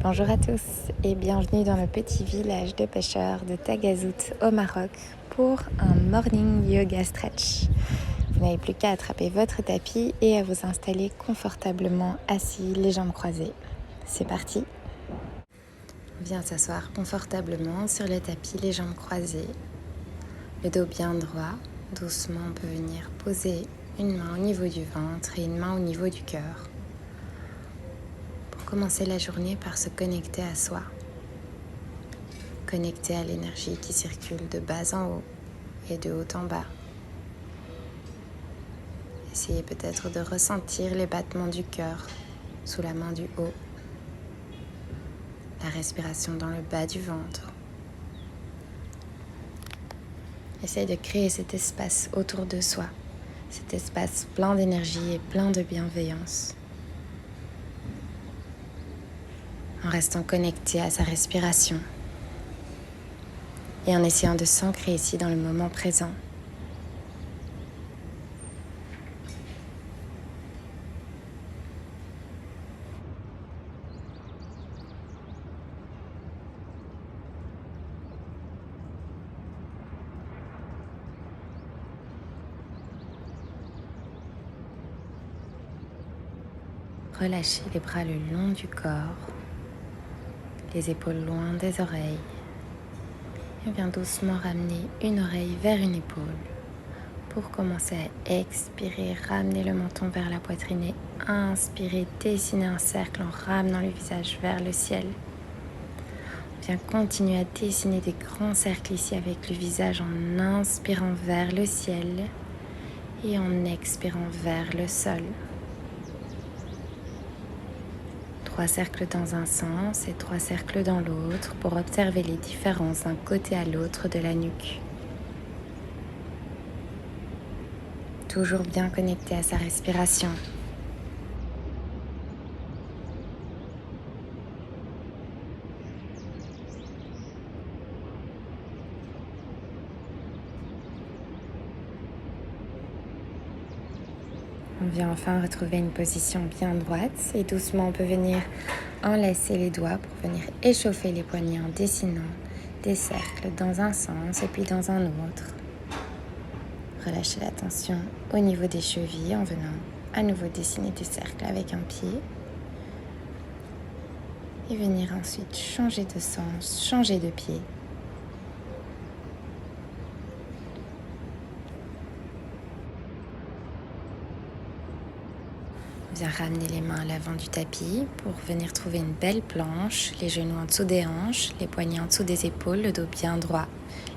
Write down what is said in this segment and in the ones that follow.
Bonjour à tous et bienvenue dans le petit village de pêcheurs de Tagazout au Maroc pour un morning yoga stretch. Vous n'avez plus qu'à attraper votre tapis et à vous installer confortablement assis, les jambes croisées. C'est parti. Viens s'asseoir confortablement sur le tapis, les jambes croisées, le dos bien droit. Doucement, on peut venir poser une main au niveau du ventre et une main au niveau du cœur. Commencer la journée par se connecter à soi, connecter à l'énergie qui circule de bas en haut et de haut en bas. Essayez peut-être de ressentir les battements du cœur sous la main du haut, la respiration dans le bas du ventre. Essayez de créer cet espace autour de soi, cet espace plein d'énergie et plein de bienveillance. En restant connecté à sa respiration et en essayant de s'ancrer ici dans le moment présent. Relâchez les bras le long du corps, les épaules loin des oreilles. Et bien doucement ramener une oreille vers une épaule. Pour commencer à expirer, ramener le menton vers la poitrine et inspirer, dessiner un cercle en ramenant le visage vers le ciel. Bien continuer à dessiner des grands cercles ici avec le visage en inspirant vers le ciel et en expirant vers le sol. 3 cercles dans un sens et 3 cercles dans l'autre pour observer les différences d'un côté à l'autre de la nuque. Toujours bien connecté à sa respiration. On vient enfin retrouver une position bien droite et doucement on peut venir enlacer les doigts pour venir échauffer les poignets en dessinant des cercles dans un sens et puis dans un autre. Relâchez la tension au niveau des chevilles en venant à nouveau dessiner des cercles avec un pied. Et venir ensuite changer de sens, changer de pied. Bien ramener les mains à l'avant du tapis pour venir trouver une belle planche, les genoux en dessous des hanches, les poignets en dessous des épaules, le dos bien droit.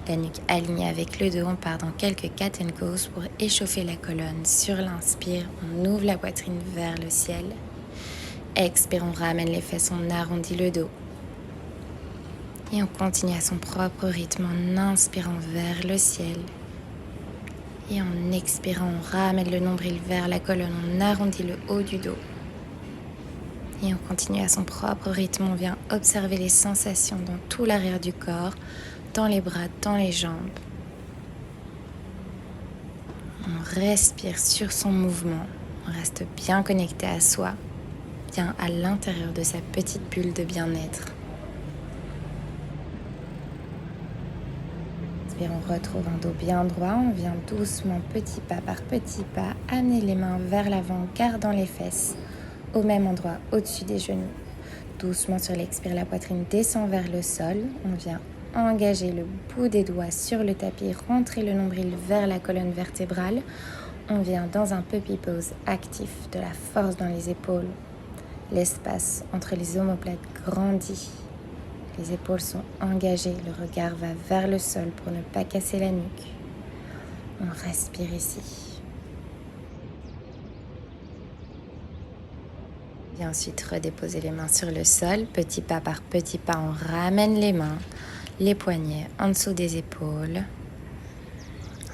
La nuque alignée avec le dos, on part dans quelques cat and cows pour échauffer la colonne. Sur l'inspire, on ouvre la poitrine vers le ciel. Expire, on ramène les fesses, on arrondit le dos. Et on continue à son propre rythme en inspirant vers le ciel. Et en expirant, on ramène le nombril vers la colonne, on arrondit le haut du dos. Et on continue à son propre rythme, on vient observer les sensations dans tout l'arrière du corps, dans les bras, dans les jambes. On respire sur son mouvement, on reste bien connecté à soi, bien à l'intérieur de sa petite bulle de bien-être. On retrouve un dos bien droit, on vient doucement, petit pas par petit pas, amener les mains vers l'avant, gardant les fesses au même endroit, au-dessus des genoux. Doucement sur l'expire, la poitrine descend vers le sol. On vient engager le bout des doigts sur le tapis, rentrer le nombril vers la colonne vertébrale. On vient dans un puppy pose actif, de la force dans les épaules. L'espace entre les omoplates grandit. Les épaules sont engagées, le regard va vers le sol pour ne pas casser la nuque. On respire ici. Et ensuite, redéposer les mains sur le sol. Petit pas par petit pas, on ramène les mains, les poignets en dessous des épaules.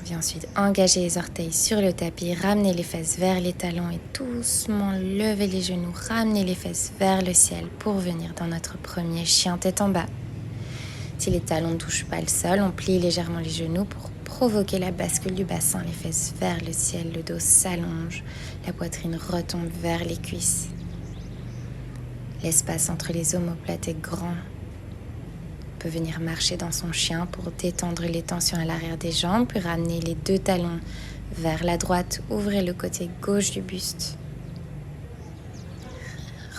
On vient ensuite engager les orteils sur le tapis, ramener les fesses vers les talons et doucement lever les genoux, ramener les fesses vers le ciel pour venir dans notre premier chien tête en bas. Si les talons ne touchent pas le sol, on plie légèrement les genoux pour provoquer la bascule du bassin, les fesses vers le ciel, le dos s'allonge, la poitrine retombe vers les cuisses. L'espace entre les omoplates est grand. On peut venir marcher dans son chien pour détendre les tensions à l'arrière des jambes, puis ramener les 2 talons vers la droite, ouvrir le côté gauche du buste.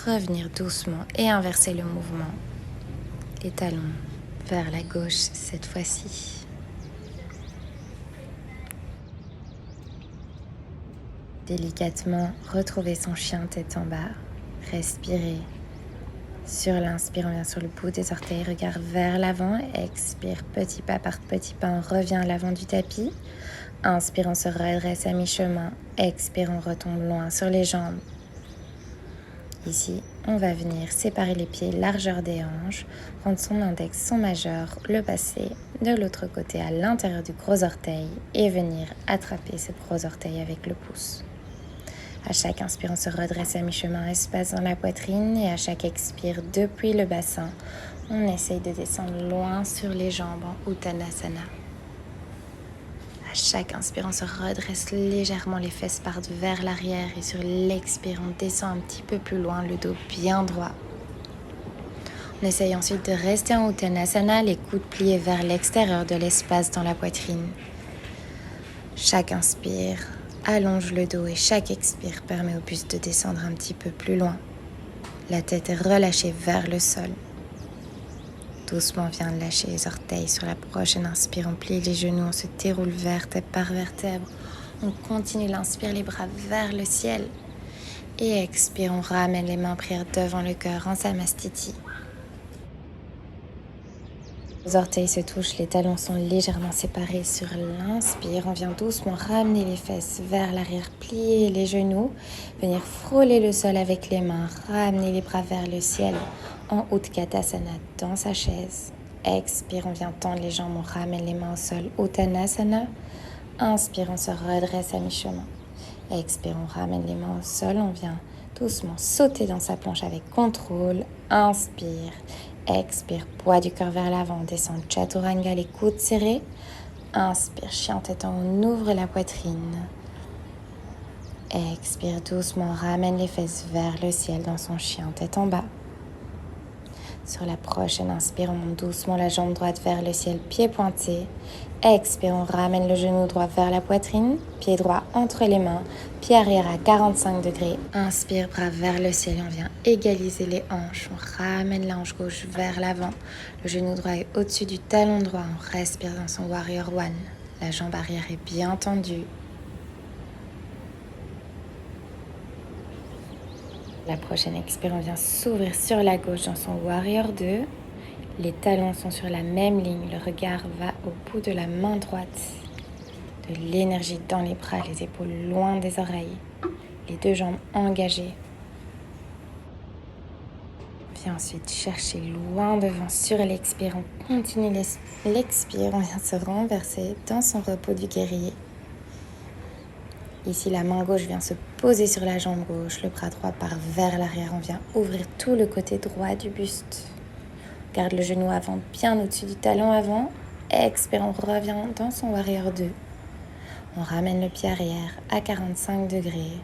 Revenir doucement et inverser le mouvement. Les talons vers la gauche cette fois-ci. Délicatement, retrouver son chien tête en bas. Respirer. Sur l'inspire, on vient sur le bout des orteils, regard vers l'avant. Expire, petit pas par petit pas, on revient à l'avant du tapis. Inspire, on se redresse à mi-chemin. Expire, on retombe loin sur les jambes. Ici, on va venir séparer les pieds largeur des hanches, prendre son index, son majeur, le passer de l'autre côté à l'intérieur du gros orteil et venir attraper ce gros orteil avec le pouce. À chaque inspire, on se redresse à mi-chemin, espace dans la poitrine, et à chaque expire, depuis le bassin, on essaye de descendre loin sur les jambes en Uttanasana. À chaque inspire, on se redresse légèrement les fesses partent vers l'arrière et sur l'expire, on descend un petit peu plus loin, le dos bien droit. On essaye ensuite de rester en Uttanasana, les coudes pliés vers l'extérieur de l'espace dans la poitrine. Chaque inspire allonge le dos et chaque expire permet au buste de descendre un petit peu plus loin. La tête est relâchée vers le sol. Doucement, on vient lâcher les orteils. Sur la prochaine inspire, on plie les genoux, on se déroule vertèbre par vertèbre. On continue l'inspire, les bras vers le ciel. Et expire, on ramène les mains en prière devant le cœur en Samastiti. Les orteils se touchent, les talons sont légèrement séparés. Sur l'inspire, on vient doucement ramener les fesses vers l'arrière, plier les genoux, venir frôler le sol avec les mains, ramener les bras vers le ciel en Utkatasana dans sa chaise. Expire, on vient tendre les jambes, on ramène les mains au sol, Uttanasana. Inspire, on se redresse à mi-chemin. Expire, on ramène les mains au sol, on vient doucement sauter dans sa planche avec contrôle. Inspire. Expire, poids du cœur vers l'avant, descend Chaturanga, les coudes serrés. Inspire, chien tête en haut, on ouvre la poitrine. Expire doucement, ramène les fesses vers le ciel dans son chien tête en bas. Sur la prochaine inspire, on monte doucement la jambe droite vers le ciel, pied pointé. Expire, on ramène le genou droit vers la poitrine, pied droit entre les mains, pied arrière à 45 degrés. Inspire, bras vers le ciel, on vient égaliser les hanches. On ramène la hanche gauche vers l'avant. Le genou droit est au-dessus du talon droit. On respire dans son Warrior One. La jambe arrière est bien tendue. La prochaine expire, on vient s'ouvrir sur la gauche dans son Warrior 2. Les talons sont sur la même ligne, le regard va au bout de la main droite. De l'énergie dans les bras, les épaules loin des oreilles, les 2 jambes engagées. Viens ensuite chercher loin devant sur l'expire. On continue l'expire, on vient se renverser dans son repos du guerrier. Ici, la main gauche vient se poser sur la jambe gauche, le bras droit part vers l'arrière. On vient ouvrir tout le côté droit du buste. Garde le genou avant bien au-dessus du talon avant. Expire, on revient dans son Warrior 2. On ramène le pied arrière à 45 degrés.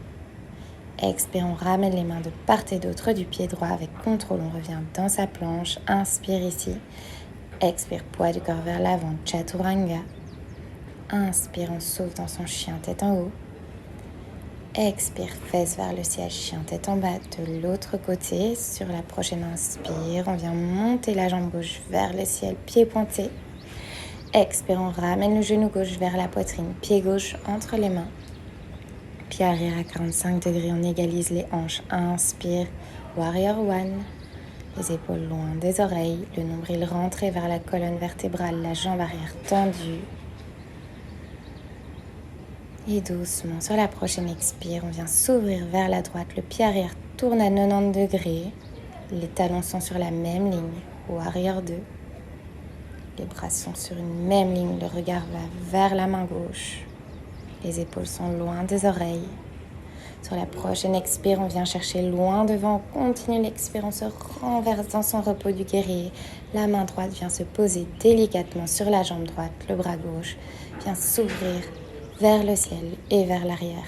Expire, on ramène les mains de part et d'autre du pied droit avec contrôle. On revient dans sa planche. Inspire ici. Expire, poids du corps vers l'avant, Chaturanga. Inspire, on sauve dans son chien tête en haut. Expire, fesses vers le ciel, chien tête en bas. De l'autre côté, sur la prochaine inspire, on vient monter la jambe gauche vers le ciel, pied pointé. Expire, on ramène le genou gauche vers la poitrine, pied gauche entre les mains. Pied arrière à 45 degrés, on égalise les hanches. Inspire, Warrior One. Les épaules loin des oreilles, le nombril rentré vers la colonne vertébrale, la jambe arrière tendue. Et doucement, sur la prochaine expire, on vient s'ouvrir vers la droite. Le pied arrière tourne à 90 degrés. Les talons sont sur la même ligne, Warrior 2. Les bras sont sur une même ligne, le regard va vers la main gauche. Les épaules sont loin des oreilles. Sur la prochaine expire, on vient chercher loin devant. On continue l'expire, on se renverse dans son repos du guerrier. La main droite vient se poser délicatement sur la jambe droite. Le bras gauche vient s'ouvrir vers le ciel et vers l'arrière.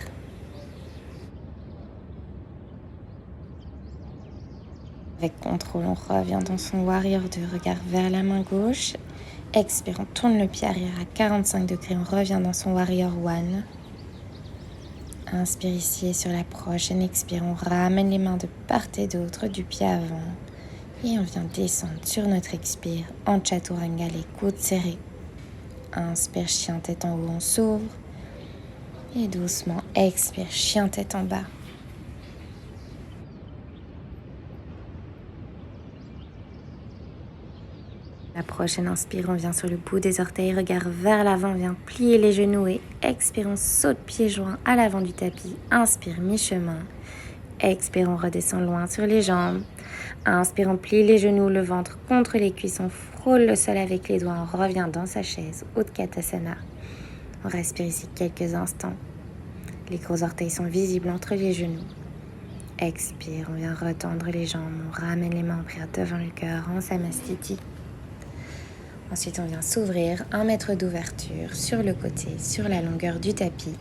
Avec contrôle, on revient dans son Warrior 2, regard vers la main gauche. Expire, on tourne le pied arrière à 45 degrés, on revient dans son Warrior 1. Inspire ici et sur la prochaine expire, on ramène les mains de part et d'autre du pied avant. Et on vient descendre sur notre expire en Chaturanga, les coudes serrés. Inspire, chien tête en haut, on s'ouvre. Et doucement, expire, chien tête en bas. La prochaine inspire, on vient sur le bout des orteils, regard vers l'avant, on vient plier les genoux et expire, on saute pieds joints à l'avant du tapis. Inspire, mi-chemin. Expire, on redescend loin sur les jambes. Inspire, on plie les genoux, le ventre contre les cuisses, on frôle le sol avec les doigts, on revient dans sa chaise, Utkatasana. On respire ici quelques instants. Les gros orteils sont visibles entre les genoux. Expire, on vient retendre les jambes, on ramène les mains en prière devant le cœur en Samastiti. Ensuite, on vient s'ouvrir 1 mètre d'ouverture sur le côté, sur la longueur du tapis.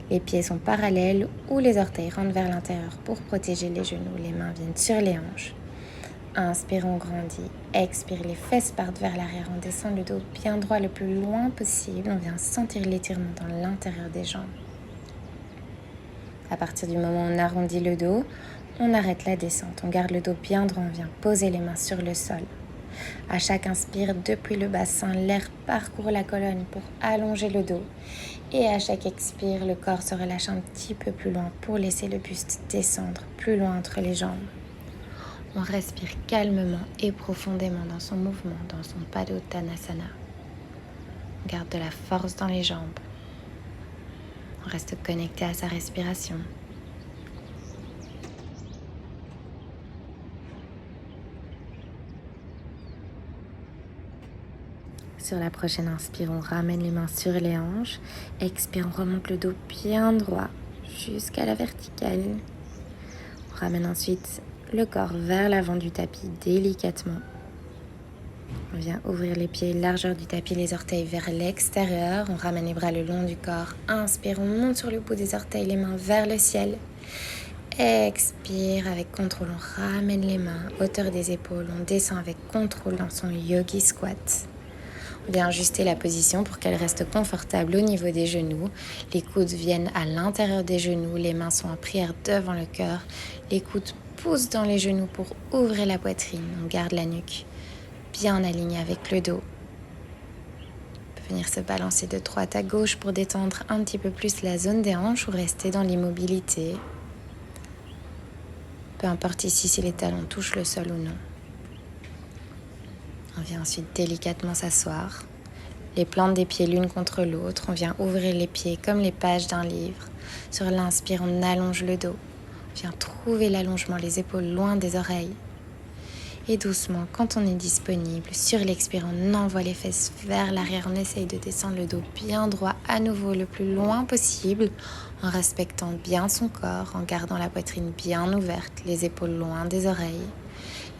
Les pieds sont parallèles ou les orteils rentrent vers l'intérieur pour protéger les genoux. Les mains viennent sur les hanches. Inspire, on grandit. Expire, les fesses partent vers l'arrière. On descend le dos bien droit le plus loin possible. On vient sentir l'étirement dans l'intérieur des jambes. À partir du moment où on arrondit le dos, on arrête la descente. On garde le dos bien droit. On vient poser les mains sur le sol. À chaque inspire, depuis le bassin, l'air parcourt la colonne pour allonger le dos. Et à chaque expire, le corps se relâche un petit peu plus loin pour laisser le buste descendre plus loin entre les jambes. On respire calmement et profondément dans son mouvement, dans son Padottanasana. On garde de la force dans les jambes. On reste connecté à sa respiration. Sur la prochaine inspire, on ramène les mains sur les hanches. Expire, on remonte le dos bien droit jusqu'à la verticale. On ramène ensuite le corps vers l'avant du tapis délicatement. On vient ouvrir les pieds, largeur du tapis, les orteils vers l'extérieur. On ramène les bras le long du corps. Inspire, on monte sur le bout des orteils, les mains vers le ciel. Expire, avec contrôle, on ramène les mains, hauteur des épaules. On descend avec contrôle dans son yogi squat. On vient ajuster la position pour qu'elle reste confortable au niveau des genoux. Les coudes viennent à l'intérieur des genoux. Les mains sont en prière devant le cœur. Les coudes poussent dans les genoux pour ouvrir la poitrine. On garde la nuque bien alignée avec le dos. On peut venir se balancer de droite à gauche pour détendre un petit peu plus la zone des hanches ou rester dans l'immobilité. Peu importe ici si les talons touchent le sol ou non. On vient ensuite délicatement s'asseoir. Les plantes des pieds l'une contre l'autre. On vient ouvrir les pieds comme les pages d'un livre. Sur l'inspire, on allonge le dos. On vient trouver l'allongement, les épaules loin des oreilles. Et doucement, quand on est disponible, sur l'expire, on envoie les fesses vers l'arrière. On essaye de descendre le dos bien droit à nouveau le plus loin possible, en respectant bien son corps, en gardant la poitrine bien ouverte, les épaules loin des oreilles.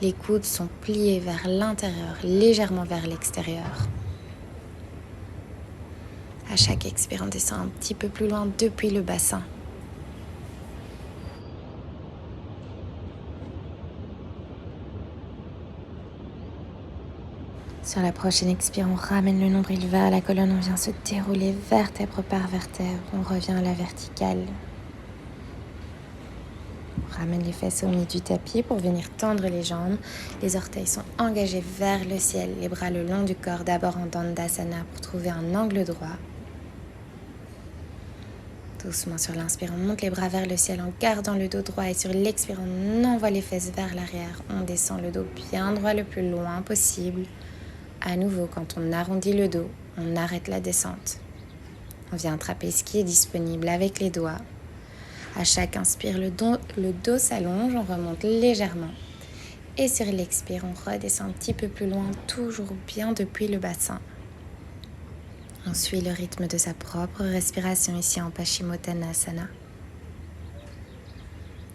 Les coudes sont pliés vers l'intérieur, légèrement vers l'extérieur. À chaque expire, on descend un petit peu plus loin depuis le bassin. Sur la prochaine expire, on ramène le nombril vers la colonne, on vient se dérouler vertèbre par vertèbre, on revient à la verticale. On ramène les fesses au milieu du tapis pour venir tendre les jambes. Les orteils sont engagés vers le ciel, les bras le long du corps, d'abord en Dandasana pour trouver un angle droit. Doucement sur l'inspire, on monte les bras vers le ciel en gardant le dos droit et sur l'expire, on envoie les fesses vers l'arrière. On descend le dos bien droit le plus loin possible. À nouveau, quand on arrondit le dos, on arrête la descente. On vient attraper ce qui est disponible avec les doigts. À chaque inspire, le dos s'allonge, on remonte légèrement. Et sur l'expire, on redescend un petit peu plus loin, toujours bien depuis le bassin. On suit le rythme de sa propre respiration ici en Paschimottanasana.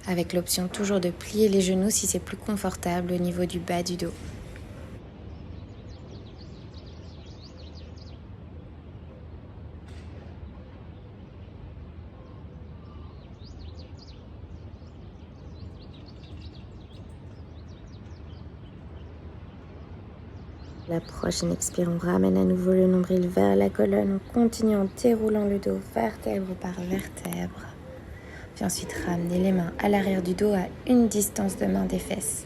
Avec l'option toujours de plier les genoux si c'est plus confortable au niveau du bas du dos. La prochaine expire, on ramène à nouveau le nombril vers la colonne. On continue en déroulant le dos vertèbre par vertèbre. Puis ensuite ramener les mains à l'arrière du dos à une distance de main des fesses.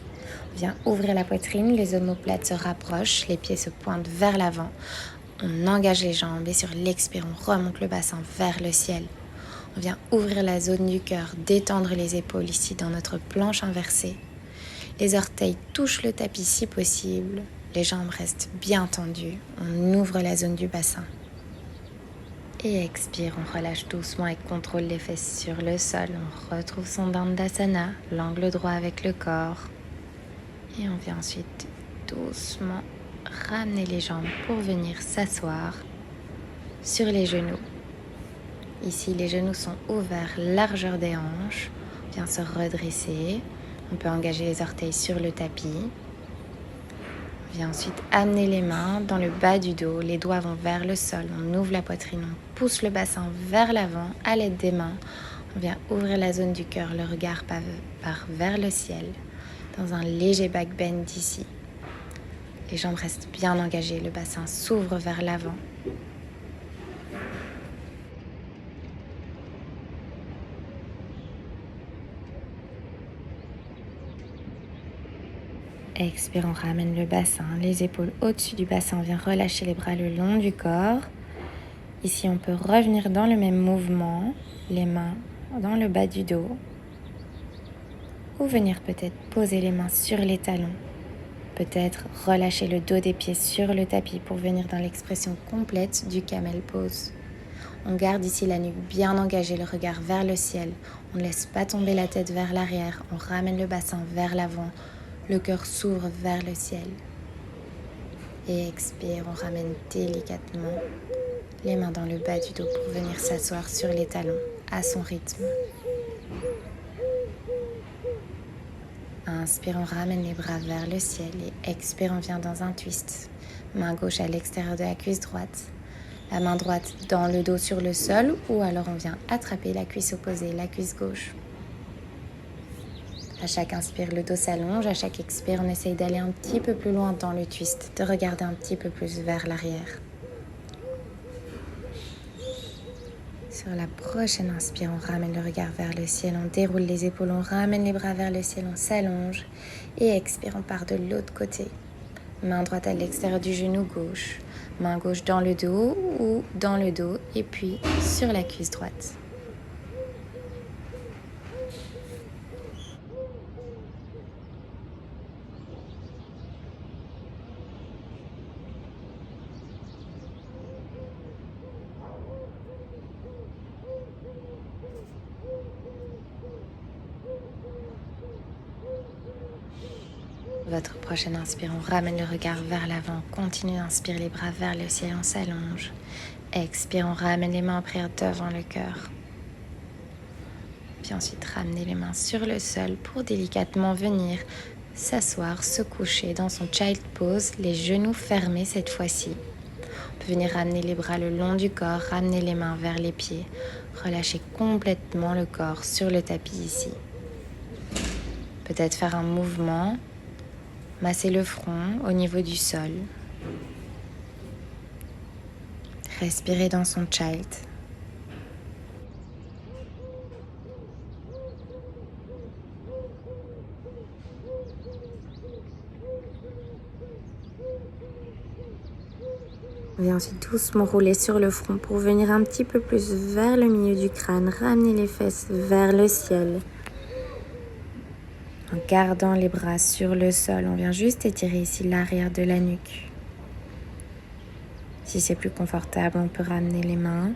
On vient ouvrir la poitrine, les omoplates se rapprochent, les pieds se pointent vers l'avant. On engage les jambes et sur l'expire, on remonte le bassin vers le ciel. On vient ouvrir la zone du cœur, détendre les épaules ici dans notre planche inversée. Les orteils touchent le tapis si possible. Les jambes restent bien tendues. On ouvre la zone du bassin. Et expire, on relâche doucement et contrôle les fesses sur le sol. On retrouve son Dandasana, l'angle droit avec le corps. Et on vient ensuite doucement ramener les jambes pour venir s'asseoir sur les genoux. Ici, les genoux sont ouverts, largeur des hanches. On vient se redresser. On peut engager les orteils sur le tapis. On vient ensuite amener les mains dans le bas du dos. Les doigts vont vers le sol. On ouvre la poitrine. On pousse le bassin vers l'avant à l'aide des mains. On vient ouvrir la zone du cœur. Le regard part vers le ciel dans un léger back bend ici. Les jambes restent bien engagées. Le bassin s'ouvre vers l'avant. Expire, on ramène le bassin, les épaules au-dessus du bassin. On vient relâcher les bras le long du corps. Ici, on peut revenir dans le même mouvement, les mains dans le bas du dos. Ou venir peut-être poser les mains sur les talons. Peut-être relâcher le dos des pieds sur le tapis pour venir dans l'expression complète du camel pose. On garde ici la nuque bien engagée, le regard vers le ciel. On ne laisse pas tomber la tête vers l'arrière. On ramène le bassin vers l'avant. Le cœur s'ouvre vers le ciel. Et expire, on ramène délicatement les mains dans le bas du dos pour venir s'asseoir sur les talons à son rythme. Inspire, on ramène les bras vers le ciel et expire, on vient dans un twist. Main gauche à l'extérieur de la cuisse droite. La main droite dans le dos sur le sol ou alors on vient attraper la cuisse opposée, la cuisse gauche. À chaque inspire, le dos s'allonge. À chaque expire, on essaye d'aller un petit peu plus loin dans le twist, de regarder un petit peu plus vers l'arrière. Sur la prochaine inspire, on ramène le regard vers le ciel, on déroule les épaules, on ramène les bras vers le ciel, on s'allonge. Et expire, on part de l'autre côté. Main droite à l'extérieur du genou gauche. Main gauche dans le dos ou dans le dos et puis sur la cuisse droite. Votre prochaine inspire, on ramène le regard vers l'avant, continue d'inspirer les bras vers le ciel, on s'allonge. Expire, on ramène les mains en prière devant le cœur. Puis ensuite, ramenez les mains sur le sol pour délicatement venir s'asseoir, se coucher dans son child pose, les genoux fermés cette fois-ci. On peut venir ramener les bras le long du corps, ramener les mains vers les pieds, relâcher complètement le corps sur le tapis ici. Peut-être faire un mouvement. Masser le front au niveau du sol. Respirer dans son child. On vient ensuite doucement rouler sur le front pour venir un petit peu plus vers le milieu du crâne. Ramener les fesses vers le ciel. En gardant les bras sur le sol, on vient juste étirer ici l'arrière de la nuque. Si c'est plus confortable, on peut ramener les mains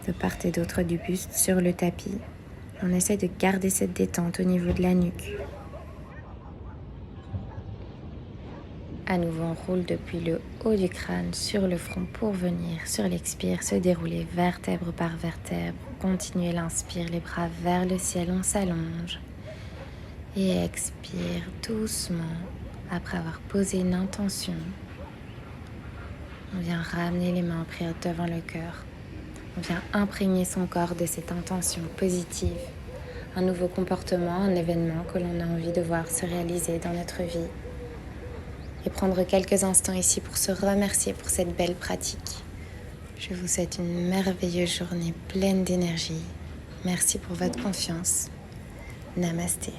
de part et d'autre du buste sur le tapis. On essaie de garder cette détente au niveau de la nuque. À nouveau, on roule depuis le haut du crâne sur le front pour venir, sur l'expire, se dérouler vertèbre par vertèbre. Continuez l'inspire, les bras vers le ciel, on s'allonge. Et expire doucement après avoir posé une intention. On vient ramener les mains en prière devant le cœur. On vient imprégner son corps de cette intention positive. Un nouveau comportement, un événement que l'on a envie de voir se réaliser dans notre vie. et prendre quelques instants ici pour se remercier pour cette belle pratique. Je vous souhaite une merveilleuse journée pleine d'énergie. Merci pour votre confiance. Namasté.